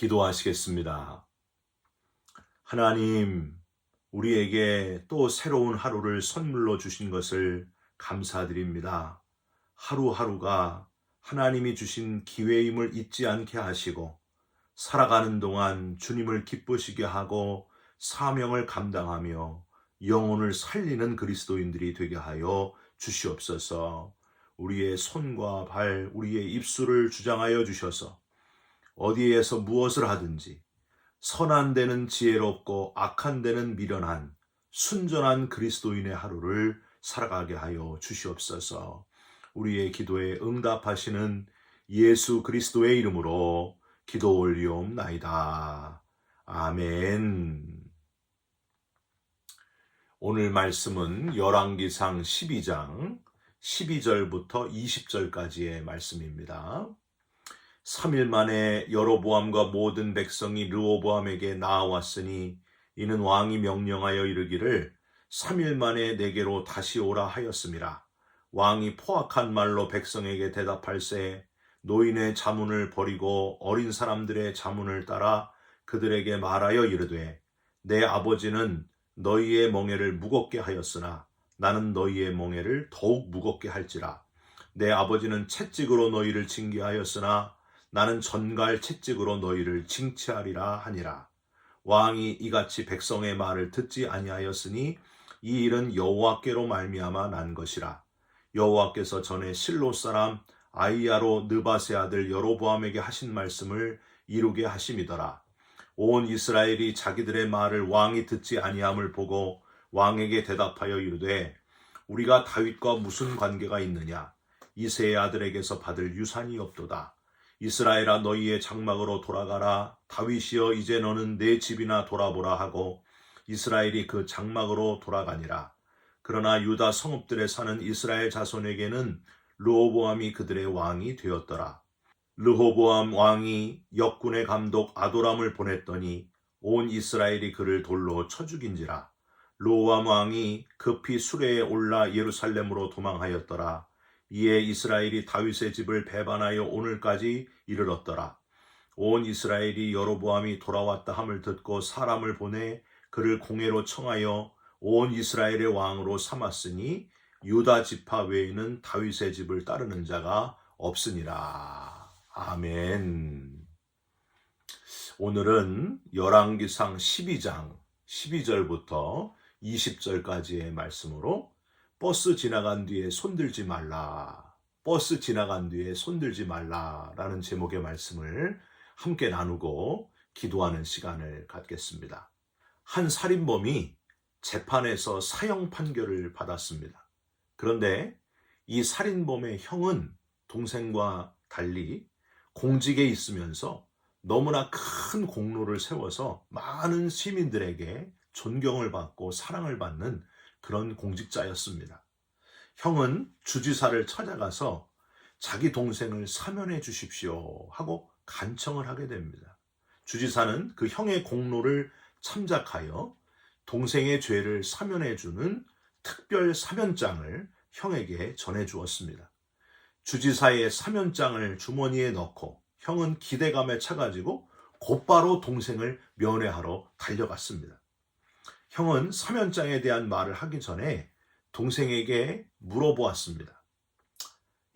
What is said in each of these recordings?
기도하시겠습니다. 하나님, 우리에게 또 새로운 하루를 선물로 주신 것을 감사드립니다. 하루하루가 하나님이 주신 기회임을 잊지 않게 하시고 살아가는 동안 주님을 기쁘시게 하고 사명을 감당하며 영혼을 살리는 그리스도인들이 되게 하여 주시옵소서. 우리의 손과 발, 우리의 입술을 주장하여 주셔서 어디에서 무엇을 하든지 선한 데는 지혜롭고 악한 데는 미련한 순전한 그리스도인의 하루를 살아가게 하여 주시옵소서. 우리의 기도에 응답하시는 예수 그리스도의 이름으로 기도 올리옵나이다. 아멘. 오늘 말씀은 열왕기상 12장 12절부터 20절까지의 말씀입니다. 3일 만에 여로보암과 모든 백성이 르호보암에게 나아왔으니 이는 왕이 명령하여 이르기를 3일 만에 내게로 다시 오라 하였음이라. 왕이 포악한 말로 백성에게 대답할세 노인의 자문을 버리고 어린 사람들의 자문을 따라 그들에게 말하여 이르되 내 아버지는 너희의 멍에를 무겁게 하였으나 나는 너희의 멍에를 더욱 무겁게 할지라. 내 아버지는 채찍으로 너희를 징계하였으나 나는 전갈 채찍으로 너희를 징치하리라 하니라. 왕이 이같이 백성의 말을 듣지 아니하였으니 이 일은 여호와께로 말미암아 난 것이라. 여호와께서 전에 실로 사람 아이야로 느밧의 아들 여로보암에게 하신 말씀을 이루게 하심이더라. 온 이스라엘이 자기들의 말을 왕이 듣지 아니함을 보고 왕에게 대답하여 이르되 우리가 다윗과 무슨 관계가 있느냐? 이새의 아들에게서 받을 유산이 없도다. 이스라엘아 너희의 장막으로 돌아가라. 다윗이여 이제 너는 내 집이나 돌아보라 하고 이스라엘이 그 장막으로 돌아가니라. 그러나 유다 성읍들에 사는 이스라엘 자손에게는 르호보암이 그들의 왕이 되었더라. 르호보암 왕이 역군의 감독 아도람을 보냈더니 온 이스라엘이 그를 돌로 쳐 죽인지라. 르호보암 왕이 급히 수레에 올라 예루살렘으로 도망하였더라. 이에 이스라엘이 다윗의 집을 배반하여 오늘까지 이르렀더라. 온 이스라엘이 여로보암이 돌아왔다 함을 듣고 사람을 보내 그를 공회로 청하여 온 이스라엘의 왕으로 삼았으니 유다 지파 외에는 다윗의 집을 따르는 자가 없으니라. 아멘. 오늘은 열왕기상 12장 12절부터 20절까지의 말씀으로 버스 지나간 뒤에 손들지 말라. 버스 지나간 뒤에 손들지 말라라는 제목의 말씀을 함께 나누고 기도하는 시간을 갖겠습니다. 한 살인범이 재판에서 사형 판결을 받았습니다. 그런데 이 살인범의 형은 동생과 달리 공직에 있으면서 너무나 큰 공로를 세워서 많은 시민들에게 존경을 받고 사랑을 받는 그런 공직자였습니다. 형은 주지사를 찾아가서 자기 동생을 사면해 주십시오 하고 간청을 하게 됩니다. 주지사는 그 형의 공로를 참작하여 동생의 죄를 사면해 주는 특별 사면장을 형에게 전해 주었습니다. 주지사의 사면장을 주머니에 넣고 형은 기대감에 차가지고 곧바로 동생을 면회하러 달려갔습니다. 형은 사면장에 대한 말을 하기 전에 동생에게 물어보았습니다.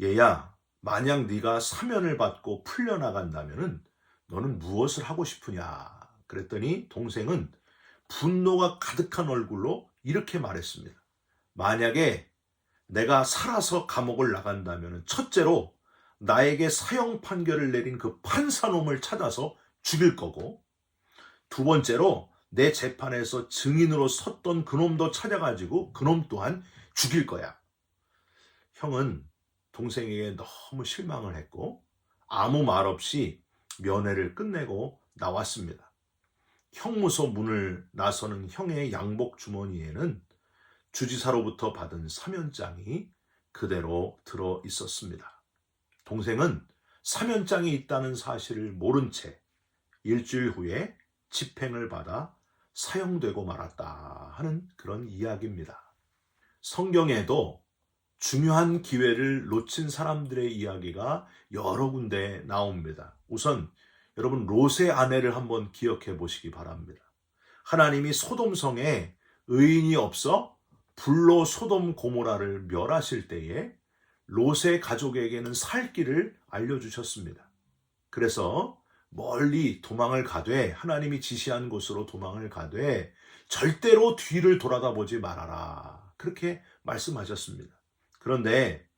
얘야, 만약 네가 사면을 받고 풀려나간다면 너는 무엇을 하고 싶으냐? 그랬더니 동생은 분노가 가득한 얼굴로 이렇게 말했습니다. 만약에 내가 살아서 감옥을 나간다면 첫째로 나에게 사형 판결을 내린 그 판사놈을 찾아서 죽일 거고, 두 번째로 내 재판에서 증인으로 섰던 그놈도 찾아가지고 그놈 또한 죽일 거야. 형은 동생에게 너무 실망을 했고 아무 말 없이 면회를 끝내고 나왔습니다. 형무소 문을 나서는 형의 양복 주머니에는 주지사로부터 받은 사면장이 그대로 들어 있었습니다. 동생은 사면장이 있다는 사실을 모른 채 일주일 후에 집행을 받아 사형되고 말았다 하는 그런 이야기입니다. 성경에도 중요한 기회를 놓친 사람들의 이야기가 여러 군데 나옵니다. 우선 여러분 롯의 아내를 한번 기억해 보시기 바랍니다. 하나님이 소돔성에 의인이 없어 불로 소돔 고모라를 멸하실 때에 롯의 가족에게는 살 길을 알려주셨습니다. 그래서 멀리 도망을 가되 하나님이 지시한 곳으로 도망을 가되 절대로 뒤를 돌아다보지 말아라. 그렇게 말씀하셨습니다. 그런데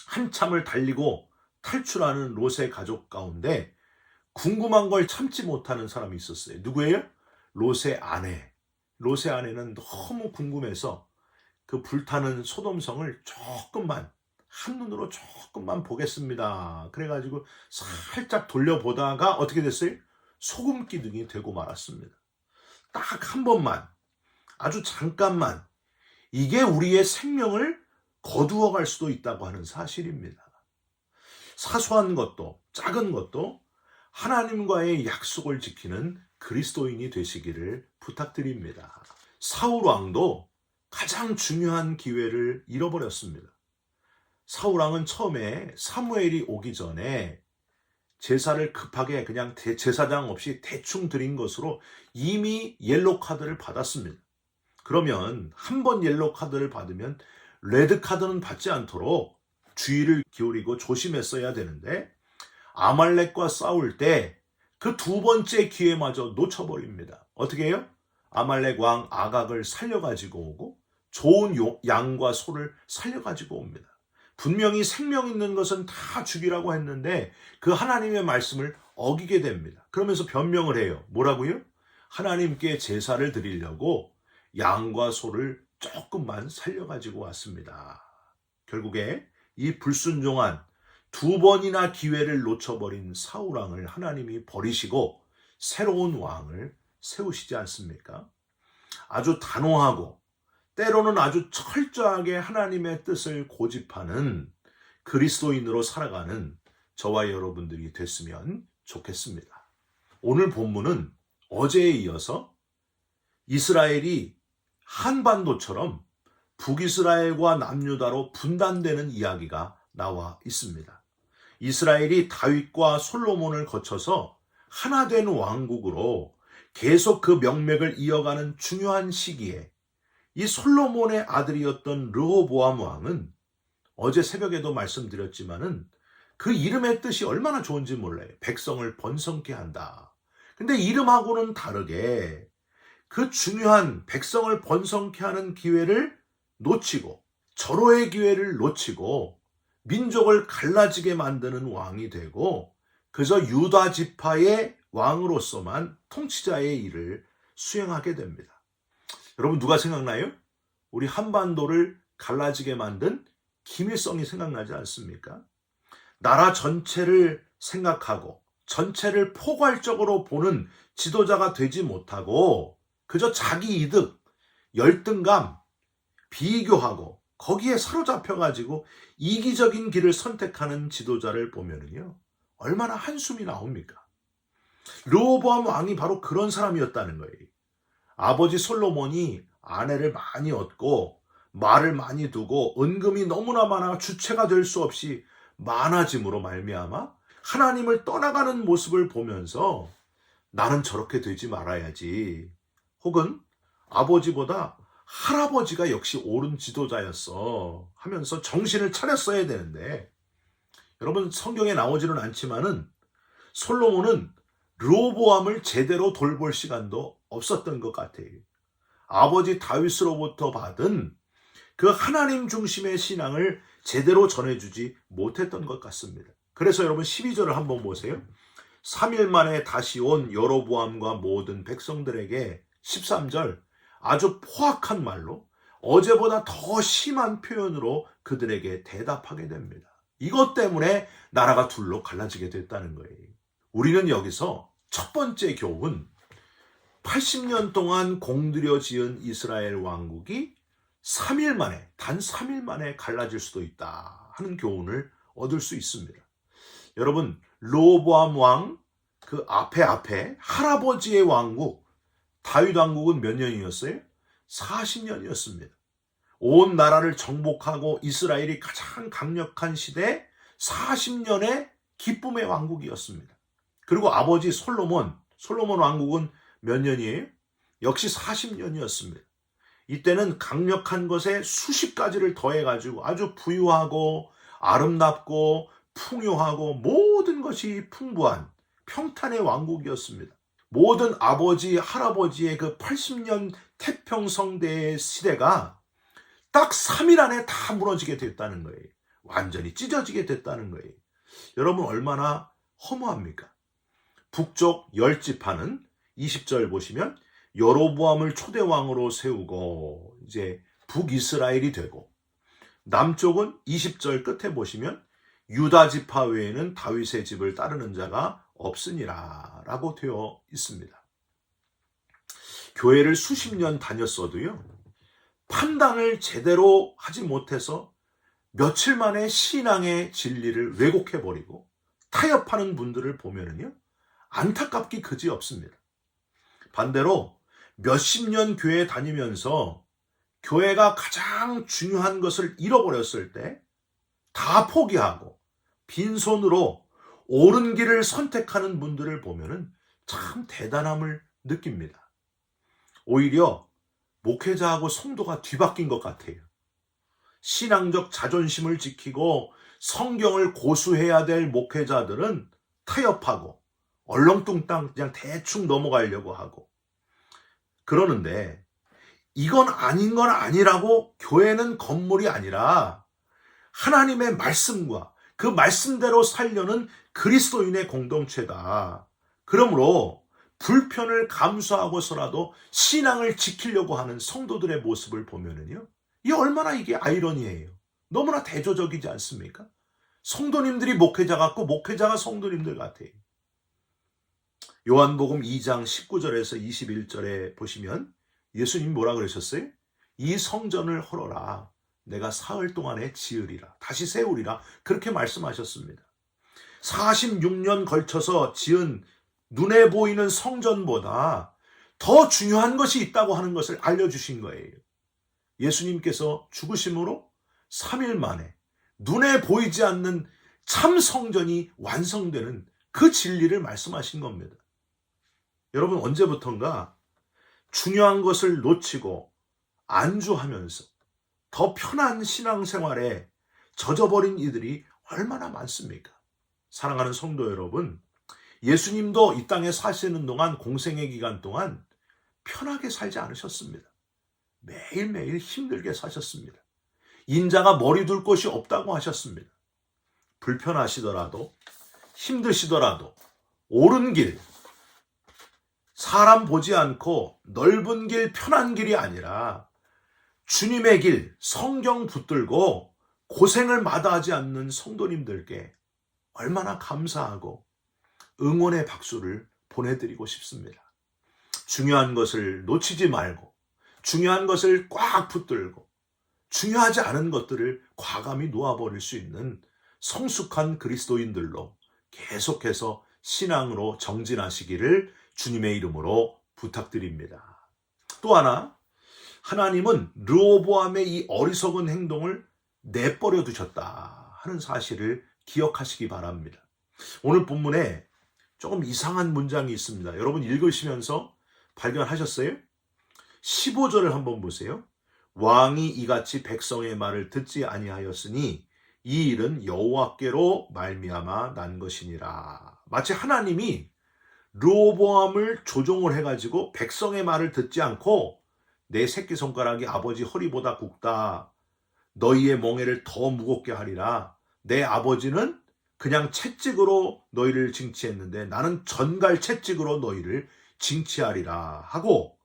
한참을 달리고 탈출하는 롯의 가족 가운데 궁금한 걸 참지 못하는 사람이 있었어요. 누구예요? 롯의 아내. 롯의 아내는 너무 궁금해서 그 불타는 소돔성을 한눈으로 조금만 보겠습니다. 그래가지고 살짝 돌려보다가 어떻게 됐어요? 소금 기둥이 되고 말았습니다. 딱 한 번만, 아주 잠깐만, 이게 우리의 생명을 거두어 갈 수도 있다고 하는 사실입니다. 사소한 것도 작은 것도 하나님과의 약속을 지키는 그리스도인이 되시기를 부탁드립니다. 사울 왕도 가장 중요한 기회를 잃어버렸습니다. 사울 왕은 처음에 사무엘이 오기 전에 제사를 급하게 그냥 제사장 없이 대충 드린 것으로 이미 옐로 카드를 받았습니다. 그러면 한 번 옐로 카드를 받으면 레드 카드는 받지 않도록 주의를 기울이고 조심했어야 되는데 아말렉과 싸울 때 그 두 번째 기회마저 놓쳐버립니다. 어떻게 해요? 아말렉 왕 아각을 살려가지고 오고 좋은 양과 소를 살려가지고 옵니다. 분명히 생명 있는 것은 다 죽이라고 했는데 그 하나님의 말씀을 어기게 됩니다. 그러면서 변명을 해요. 뭐라고요? 하나님께 제사를 드리려고 양과 소를 조금만 살려가지고 왔습니다. 결국에 이 불순종한 두 번이나 기회를 놓쳐버린 사울 왕을 하나님이 버리시고 새로운 왕을 세우시지 않습니까? 아주 단호하고 때로는 아주 철저하게 하나님의 뜻을 고집하는 그리스도인으로 살아가는 저와 여러분들이 됐으면 좋겠습니다. 오늘 본문은 어제에 이어서 이스라엘이 한반도처럼 북이스라엘과 남유다로 분단되는 이야기가 나와 있습니다. 이스라엘이 다윗과 솔로몬을 거쳐서 하나 된 왕국으로 계속 그 명맥을 이어가는 중요한 시기에 이 솔로몬의 아들이었던 르호보암 왕은 어제 새벽에도 말씀드렸지만은 그 이름의 뜻이 얼마나 좋은지 몰라요. 백성을 번성케 한다. 근데 이름하고는 다르게 그 중요한 백성을 번성케 하는 기회를 놓치고 절호의 기회를 놓치고 민족을 갈라지게 만드는 왕이 되고 그저 유다 지파의 왕으로서만 통치자의 일을 수행하게 됩니다. 여러분 누가 생각나요? 우리 한반도를 갈라지게 만든 김일성이 생각나지 않습니까? 나라 전체를 생각하고 전체를 포괄적으로 보는 지도자가 되지 못하고 그저 자기 이득, 열등감, 비교하고 거기에 사로잡혀가지고 이기적인 길을 선택하는 지도자를 보면은요, 얼마나 한숨이 나옵니까? 르호보암 왕이 바로 그런 사람이었다는 거예요. 아버지 솔로몬이 아내를 많이 얻고 말을 많이 두고 은금이 너무나 많아 주체가 될 수 없이 많아짐으로 말미암아 하나님을 떠나가는 모습을 보면서 나는 저렇게 되지 말아야지. 혹은 아버지보다 할아버지가 역시 옳은 지도자였어 하면서 정신을 차렸어야 되는데 여러분 성경에 나오지는 않지만은 솔로몬은 르호보암을 제대로 돌볼 시간도 없었던 것 같아요. 아버지 다윗으로부터 받은 그 하나님 중심의 신앙을 제대로 전해주지 못했던 것 같습니다. 그래서 여러분 12절을 한번 보세요. 3일 만에 다시 온 여로보암과 모든 백성들에게 13절 아주 포악한 말로 어제보다 더 심한 표현으로 그들에게 대답하게 됩니다. 이것 때문에 나라가 둘로 갈라지게 됐다는 거예요. 우리는 여기서 첫 번째 교훈, 80년 동안 공들여 지은 이스라엘 왕국이 3일 만에, 단 3일 만에 갈라질 수도 있다 하는 교훈을 얻을 수 있습니다. 여러분, 르호보암 왕 그 앞에 할아버지의 왕국, 다윗 왕국은 몇 년이었어요? 40년이었습니다. 온 나라를 정복하고 이스라엘이 가장 강력한 시대 40년의 기쁨의 왕국이었습니다. 그리고 아버지 솔로몬 왕국은 몇 년이에요? 역시 40년이었습니다. 이때는 강력한 것에 수십 가지를 더해가지고 아주 부유하고 아름답고 풍요하고 모든 것이 풍부한 평탄의 왕국이었습니다. 모든 아버지, 할아버지의 그 80년 태평성대의 시대가 딱 3일 안에 다 무너지게 됐다는 거예요. 완전히 찢어지게 됐다는 거예요. 여러분 얼마나 허무합니까? 북쪽 10지파는 20절 보시면 여로보암을 초대왕으로 세우고 이제 북이스라엘이 되고, 남쪽은 20절 끝에 보시면 유다 지파 외에는 다윗의 집을 따르는 자가 없으니라 라고 되어 있습니다. 교회를 수십 년 다녔어도요, 판단을 제대로 하지 못해서 며칠 만에 신앙의 진리를 왜곡해버리고 타협하는 분들을 보면은요, 안타깝기 그지 없습니다. 반대로 몇십 년 교회 다니면서 교회가 가장 중요한 것을 잃어버렸을 때 다 포기하고 빈손으로 옳은 길을 선택하는 분들을 보면은 참 대단함을 느낍니다. 오히려 목회자하고 성도가 뒤바뀐 것 같아요. 신앙적 자존심을 지키고 성경을 고수해야 될 목회자들은 타협하고 얼렁뚱땅 그냥 대충 넘어가려고 하고, 그러는데 이건 아닌 건 아니라고 교회는 건물이 아니라 하나님의 말씀과 그 말씀대로 살려는 그리스도인의 공동체다. 그러므로 불편을 감수하고서라도 신앙을 지키려고 하는 성도들의 모습을 보면은요, 이 얼마나 이게 아이러니해요. 너무나 대조적이지 않습니까? 성도님들이 목회자 같고 목회자가 성도님들 같아요. 요한복음 2장 19절에서 21절에 보시면 예수님 뭐라 그러셨어요? 이 성전을 헐어라. 내가 사흘 동안에 지으리라. 다시 세우리라. 그렇게 말씀하셨습니다. 46년 걸쳐서 지은 눈에 보이는 성전보다 더 중요한 것이 있다고 하는 것을 알려주신 거예요. 예수님께서 죽으심으로 3일 만에 눈에 보이지 않는 참 성전이 완성되는 그 진리를 말씀하신 겁니다. 여러분 언제부턴가 중요한 것을 놓치고 안주하면서 더 편한 신앙생활에 젖어버린 이들이 얼마나 많습니까? 사랑하는 성도 여러분, 예수님도 이 땅에 사시는 동안, 공생의 기간 동안 편하게 살지 않으셨습니다. 매일매일 힘들게 사셨습니다. 인자가 머리 둘 곳이 없다고 하셨습니다. 불편하시더라도, 힘드시더라도 옳은 길, 사람 보지 않고 넓은 길, 편한 길이 아니라 주님의 길, 성경 붙들고 고생을 마다하지 않는 성도님들께 얼마나 감사하고 응원의 박수를 보내드리고 싶습니다. 중요한 것을 놓치지 말고 중요한 것을 꽉 붙들고 중요하지 않은 것들을 과감히 놓아버릴 수 있는 성숙한 그리스도인들로 계속해서 신앙으로 정진하시기를 주님의 이름으로 부탁드립니다. 또 하나, 하나님은 르호보암의 이 어리석은 행동을 내버려 두셨다 하는 사실을 기억하시기 바랍니다. 오늘 본문에 조금 이상한 문장이 있습니다. 여러분 읽으시면서 발견하셨어요? 15절을 한번 보세요. 왕이 이같이 백성의 말을 듣지 아니하였으니 이 일은 여호와께로 말미암아 난 것이니라. 마치 하나님이 르호보암을 조종을 해가지고 백성의 말을 듣지 않고 내 새끼손가락이 아버지 허리보다 굵다. 너희의 멍에를 더 무겁게 하리라. 내 아버지는 그냥 채찍으로 너희를 징치했는데 나는 전갈 채찍으로 너희를 징치하리라 하고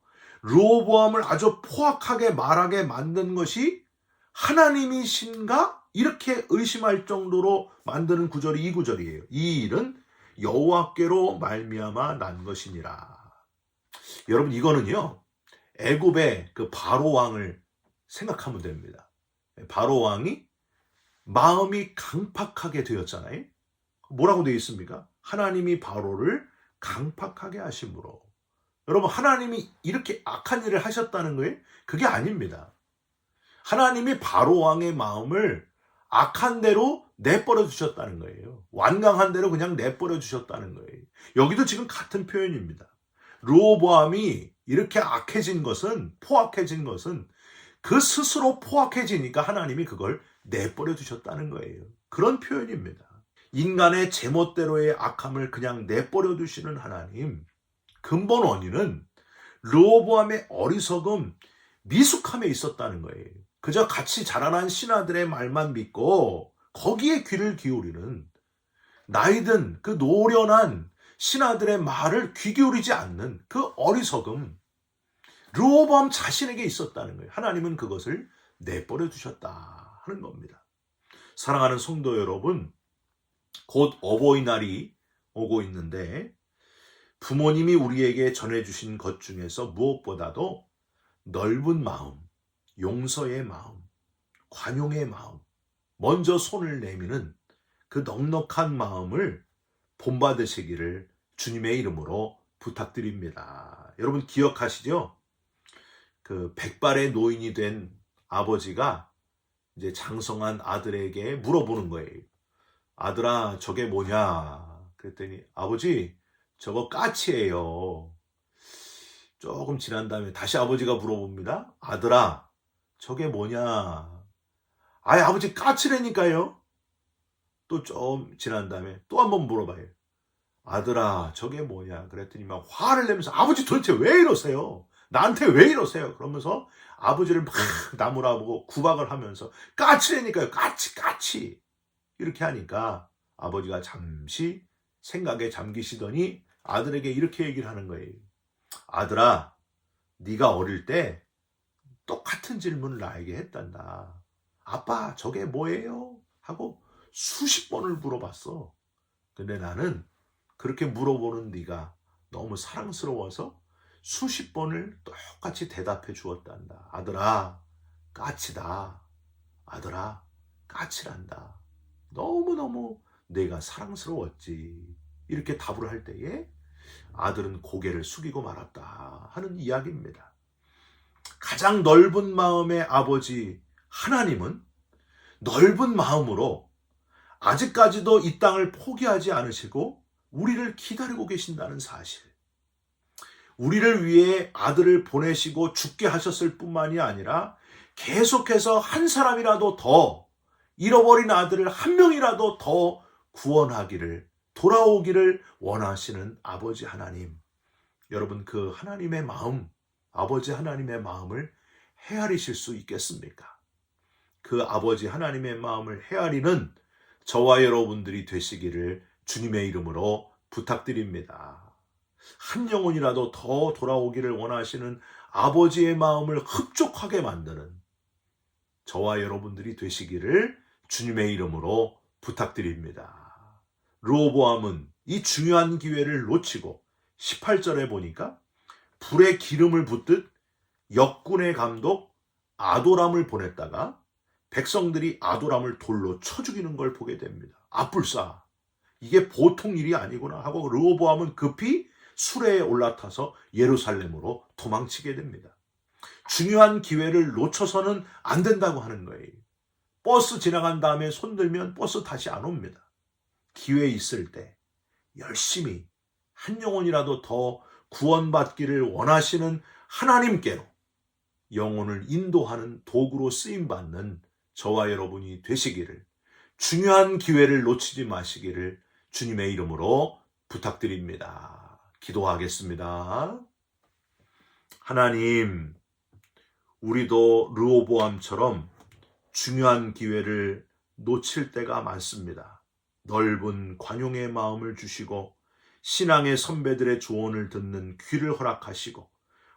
르호보암을 아주 포악하게 말하게 만든 것이 하나님이신가? 이렇게 의심할 정도로 만드는 구절이 이 구절이에요. 이 일은 여호와께로 말미암아 난 것이니라. 여러분 이거는요, 애굽의 그 바로 왕을 생각하면 됩니다. 바로 왕이 마음이 강팍하게 되었잖아요. 뭐라고 되어 있습니까? 하나님이 바로를 강팍하게 하심으로. 여러분 하나님이 이렇게 악한 일을 하셨다는 거예요? 그게 아닙니다. 하나님이 바로 왕의 마음을 악한 대로 내버려 두셨다는 거예요. 완강한 대로 그냥 내버려 두셨다는 거예요. 여기도 지금 같은 표현입니다. 르호보암이 이렇게 악해진 것은, 포악해진 것은 그 스스로 포악해지니까 하나님이 그걸 내버려 두셨다는 거예요. 그런 표현입니다. 인간의 제멋대로의 악함을 그냥 내버려 두시는 하나님, 근본 원인은 르호보암의 어리석음, 미숙함에 있었다는 거예요. 그저 같이 자라난 신하들의 말만 믿고 거기에 귀를 기울이는, 나이든 그 노련한 신하들의 말을 귀 기울이지 않는 그 어리석음, 르호보암 자신에게 있었다는 거예요. 하나님은 그것을 내버려 두셨다 하는 겁니다. 사랑하는 성도 여러분, 곧 어버이날이 오고 있는데 부모님이 우리에게 전해주신 것 중에서 무엇보다도 넓은 마음, 용서의 마음, 관용의 마음, 먼저 손을 내미는 그 넉넉한 마음을 본받으시기를 주님의 이름으로 부탁드립니다. 여러분 기억하시죠? 그 백발의 노인이 된 아버지가 이제 장성한 아들에게 물어보는 거예요. 아들아, 저게 뭐냐? 그랬더니 아버지, 저거 까치예요. 조금 지난 다음에 다시 아버지가 물어봅니다. 아들아, 저게 뭐냐? 아이, 아버지 까치라니까요. 또 좀 지난 다음에 또 한번 물어봐요. 아들아, 저게 뭐냐? 그랬더니 막 화를 내면서 아버지 도대체 왜 이러세요? 나한테 왜 이러세요? 그러면서 아버지를 막 나무라보고 구박을 하면서 까치라니까요. 까치. 이렇게 하니까 아버지가 잠시 생각에 잠기시더니 아들에게 이렇게 얘기를 하는 거예요. 아들아, 네가 어릴 때 똑같은 질문을 나에게 했단다. 아빠, 저게 뭐예요? 하고 수십 번을 물어봤어. 근데 나는 그렇게 물어보는 네가 너무 사랑스러워서 수십 번을 똑같이 대답해 주었단다. 아들아, 까치다. 아들아, 까치란다. 너무너무 내가 사랑스러웠지. 이렇게 답을 할 때에 아들은 고개를 숙이고 말았다 하는 이야기입니다. 가장 넓은 마음의 아버지 하나님은 넓은 마음으로 아직까지도 이 땅을 포기하지 않으시고 우리를 기다리고 계신다는 사실, 우리를 위해 아들을 보내시고 죽게 하셨을 뿐만이 아니라 계속해서 한 사람이라도 더, 잃어버린 아들을 한 명이라도 더 구원하기를, 돌아오기를 원하시는 아버지 하나님. 여러분, 그 하나님의 마음, 아버지 하나님의 마음을 헤아리실 수 있겠습니까? 그 아버지 하나님의 마음을 헤아리는 저와 여러분들이 되시기를 주님의 이름으로 부탁드립니다. 한 영혼이라도 더 돌아오기를 원하시는 아버지의 마음을 흡족하게 만드는 저와 여러분들이 되시기를 주님의 이름으로 부탁드립니다. 르호보암은 이 중요한 기회를 놓치고 18절에 보니까 불에 기름을 붓듯 역군의 감독 아도람을 보냈다가 백성들이 아도람을 돌로 쳐 죽이는 걸 보게 됩니다. 아뿔싸, 이게 보통 일이 아니구나 하고 르호보암은 급히 수레에 올라타서 예루살렘으로 도망치게 됩니다. 중요한 기회를 놓쳐서는 안 된다고 하는 거예요. 버스 지나간 다음에 손들면 버스 다시 안 옵니다. 기회 있을 때 열심히 한 영혼이라도 더 구원받기를 원하시는 하나님께로 영혼을 인도하는 도구로 쓰임받는 저와 여러분이 되시기를, 중요한 기회를 놓치지 마시기를 주님의 이름으로 부탁드립니다. 기도하겠습니다. 하나님, 우리도 르호보암처럼 중요한 기회를 놓칠 때가 많습니다. 넓은 관용의 마음을 주시고 신앙의 선배들의 조언을 듣는 귀를 허락하시고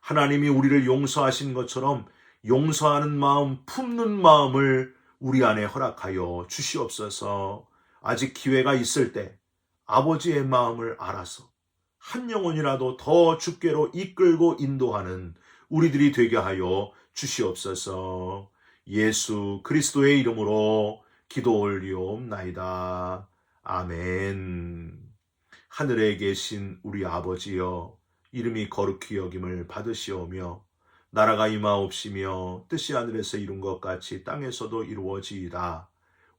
하나님이 우리를 용서하신 것처럼 용서하는 마음, 품는 마음을 우리 안에 허락하여 주시옵소서. 아직 기회가 있을 때 아버지의 마음을 알아서 한 영혼이라도 더 주께로 이끌고 인도하는 우리들이 되게 하여 주시옵소서. 예수 그리스도의 이름으로 기도 올리옵나이다. 아멘. 하늘에 계신 우리 아버지여, 이름이 거룩히 여김을 받으시오며 나라가 임하옵시며 뜻이 하늘에서 이룬 것 같이 땅에서도 이루어지이다.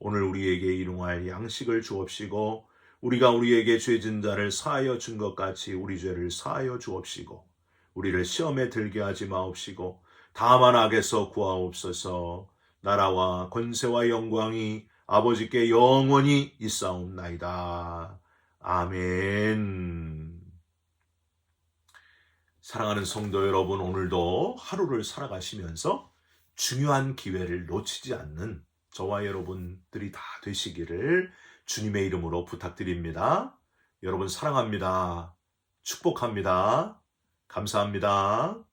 오늘 우리에게 일용할 양식을 주옵시고 우리가 우리에게 죄진 자를 사하여 준 것 같이 우리 죄를 사하여 주옵시고 우리를 시험에 들게 하지 마옵시고 다만 악에서 구하옵소서. 나라와 권세와 영광이 아버지께 영원히 있사옵나이다. 아멘. 사랑하는 성도 여러분, 오늘도 하루를 살아가시면서 중요한 기회를 놓치지 않는 저와 여러분들이 다 되시기를 주님의 이름으로 부탁드립니다. 여러분 사랑합니다. 축복합니다. 감사합니다.